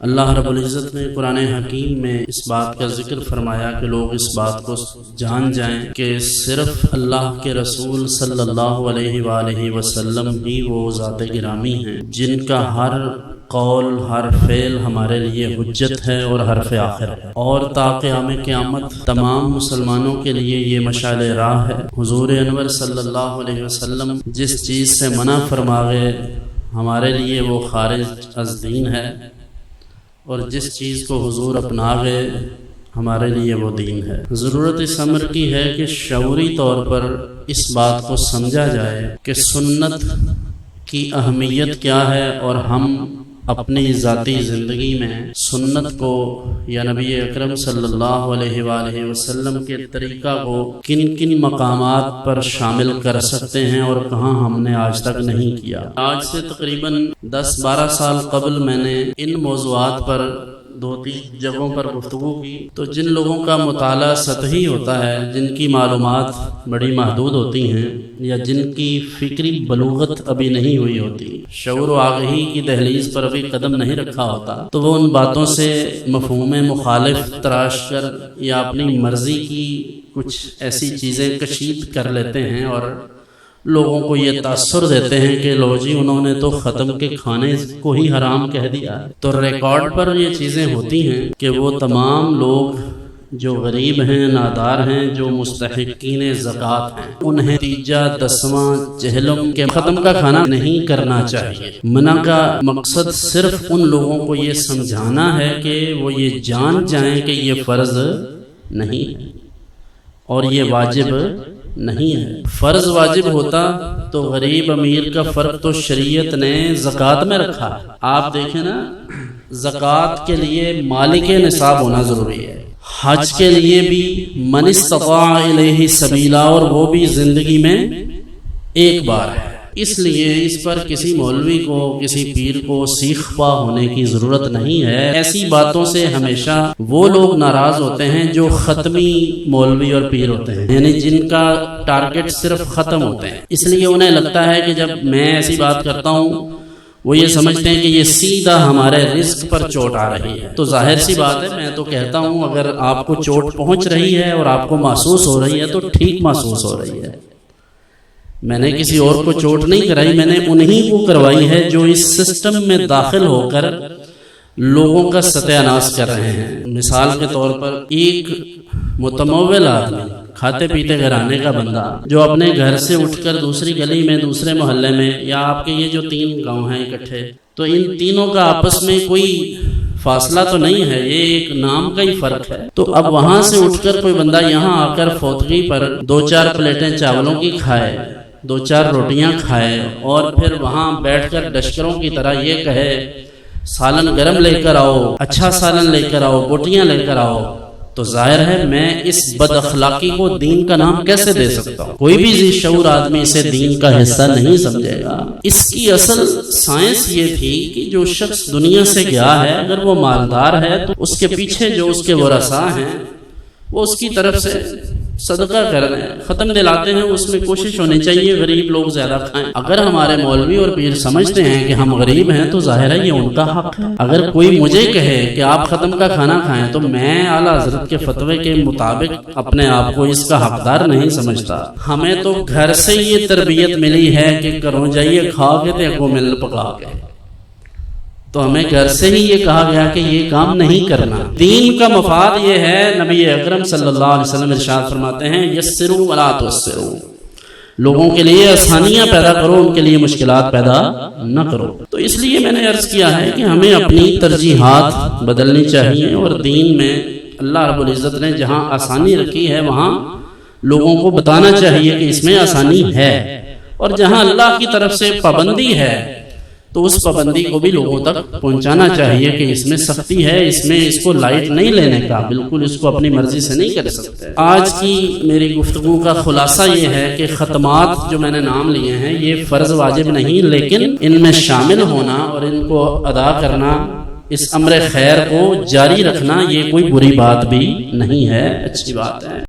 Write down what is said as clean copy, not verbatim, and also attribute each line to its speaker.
Speaker 1: اللہ رب العزت نے قرآن حکیم میں اس بات کا ذکر فرمایا کہ لوگ اس بات کو جان جائیں کہ صرف اللہ کے رسول صلی اللہ علیہ وآلہ وسلم ہی وہ ذات گرامی ہیں جن کا ہر قول ہر فعل ہمارے لیے حجت ہے اور حرف آخر ہے، اور تا قیام قیامت تمام مسلمانوں کے لیے یہ مشعل راہ ہے۔ حضور انور صلی اللہ علیہ وسلم جس چیز سے منع فرما گئے ہمارے لیے وہ خارج از دین ہے، اور جس چیز کو حضور اپنا گئے ہمارے لیے وہ دین ہے۔ ضرورت اس امر کی ہے کہ شعوری طور پر اس بات کو سمجھا جائے کہ سنت کی اہمیت کیا ہے، اور ہم اپنی ذاتی زندگی میں سنت کو یا نبی اکرم صلی اللہ علیہ وآلہ وسلم کے طریقہ کو کن کن مقامات پر شامل کر سکتے ہیں اور کہاں ہم نے آج تک نہیں کیا۔ آج سے تقریباً 10-12 سال قبل میں نے ان موضوعات پر 2-3 جگہوں پر گفتگو کی، تو جن لوگوں کا مطالعہ سطحی ہوتا ہے، جن کی معلومات بڑی محدود ہوتی ہیں یا جن کی فکری بلوغت ابھی نہیں ہوئی ہوتی، شعور و آگہی کی دہلیز پر ابھی قدم نہیں رکھا ہوتا، تو وہ ان باتوں سے مفہوم مخالف تراش کر یا اپنی مرضی کی کچھ ایسی چیزیں کشید کر لیتے ہیں اور لوگوں کو یہ تاثر دیتے ہیں کہ لو جی انہوں نے تو ختم کے کھانے کو ہی حرام کہہ دیا۔ تو ریکارڈ پر یہ چیزیں ہوتی ہیں کہ وہ تمام لوگ جو غریب ہیں، نادار ہیں، جو مستحقین زکوٰۃ ہیں، انہیں تیجا دسواں چہلم کے ختم کا کھانا نہیں کرنا چاہیے۔ منع کا مقصد صرف ان لوگوں کو یہ سمجھانا ہے کہ وہ یہ جان جائیں کہ یہ فرض نہیں ہے اور یہ واجب نہیں ہے۔ فرض واجب ہوتا تو غریب امیر کا فرق تو شریعت نے زکوٰۃ میں رکھا۔ آپ دیکھیں نا، زکوٰۃ کے لیے مالک نصاب ہونا ضروری ہے، حج کے لیے بھی من استطاع الیہ سبیلا، اور وہ بھی زندگی میں ایک بار ہے۔ اس لیے اس پر کسی مولوی کو، کسی پیر کو سیخ پا ہونے کی ضرورت نہیں ہے۔ ایسی باتوں سے ہمیشہ وہ لوگ ناراض ہوتے ہیں جو ختمی مولوی اور پیر ہوتے ہیں، یعنی جن کا ٹارگٹ صرف ختم ہوتے ہیں۔ اس لیے انہیں لگتا ہے کہ جب میں ایسی بات کرتا ہوں وہ یہ سمجھتے ہیں کہ یہ سیدھا ہمارے رزق پر چوٹ آ رہی ہے۔ تو ظاہر سی بات ہے، میں تو کہتا ہوں اگر آپ کو چوٹ پہنچ رہی ہے اور آپ کو محسوس ہو رہی ہے تو ٹھیک محسوس ہو رہی ہے۔ میں نے کسی اور کو چوٹ نہیں کرائی، میں نے انہی کو کروائی ہے جو اس سسٹم میں داخل ہو کر لوگوں کا ستیہ ناش کر رہے ہیں۔ مثال کے طور پر ایک متمول آدمی، کھاتے پیتے گھرانے کا بندہ، جو اپنے گھر سے اٹھ کر دوسری گلی میں، دوسرے محلے میں، یا آپ کے یہ جو 3 گاؤں ہیں اکٹھے، تو ان تینوں کا آپس میں کوئی فاصلہ تو نہیں ہے، یہ ایک نام کا ہی فرق ہے۔ تو اب وہاں سے اٹھ کر کوئی بندہ یہاں آ کر فوتگی پر 2-4 پلیٹیں چاولوں کی کھائے، 2-4 روٹیاں کھائے، اور پھر وہاں بیٹھ کر ڈشکروں کی طرح یہ کہے سالن گرم لے کر آؤ، اچھا سالن لے کر آؤ، بوٹیاں لے کر آؤ، تو ظاہر ہے میں اس بد اخلاقی کو دین کا نام کیسے دے سکتا ہوں؟ کوئی بھی ذی شعور آدمی اسے دین کا حصہ نہیں سمجھے گا۔ اس کی اصل سائنس یہ تھی کہ جو شخص دنیا سے گیا ہے، اگر وہ مالدار ہے تو اس کے پیچھے جو اس کے ورثاء ہیں وہ اس کی طرف سے صدقہ کر رہے ہیں، ختم دلاتے ہیں، اس میں کوشش ہونی چاہیے غریب لوگ زیادہ کھائیں۔ اگر ہمارے مولوی اور پیر سمجھتے ہیں کہ ہم غریب ہیں تو ظاہر ہے یہ ان کا حق ہے۔ اگر کوئی مجھے کہے کہ آپ ختم کا کھانا کھائیں تو میں اعلیٰ حضرت کے فتوے کے مطابق اپنے آپ کو اس کا حقدار نہیں سمجھتا۔ ہمیں تو گھر سے یہ تربیت ملی ہے کہ کرو جائیے کھا کے تے کو مل پکا کے، تو ہمیں گھر سے ہی یہ کہا گیا کہ یہ کام نہیں کرنا۔ دین کا مفاد یہ ہے، نبی اکرم صلی اللہ علیہ وسلم ارشاد فرماتے ہیں یسروا ولا تعسروا، لوگوں کے لیے آسانیاں پیدا کرو، ان کے لیے مشکلات پیدا نہ کرو۔ تو اس لیے میں نے عرض کیا ہے کہ ہمیں اپنی ترجیحات بدلنی چاہیے، اور دین میں اللہ رب العزت نے جہاں آسانی رکھی ہے وہاں لوگوں کو بتانا چاہیے کہ اس میں آسانی ہے، اور جہاں اللہ کی طرف سے پابندی ہے تو اس پابندی کو بھی لوگوں تک پہنچانا چاہیے کہ اس میں سختی ہے، اس میں اس کو لائٹ نہیں لینے کا، بالکل اس کو اپنی مرضی سے نہیں کر سکتے۔ آج کی میری گفتگو کا خلاصہ یہ ہے کہ ختمات جو میں نے نام لیے ہیں یہ فرض واجب نہیں، لیکن ان میں شامل ہونا اور ان کو ادا کرنا، اس امر خیر کو جاری رکھنا، یہ کوئی بری بات بھی نہیں ہے، اچھی بات ہے۔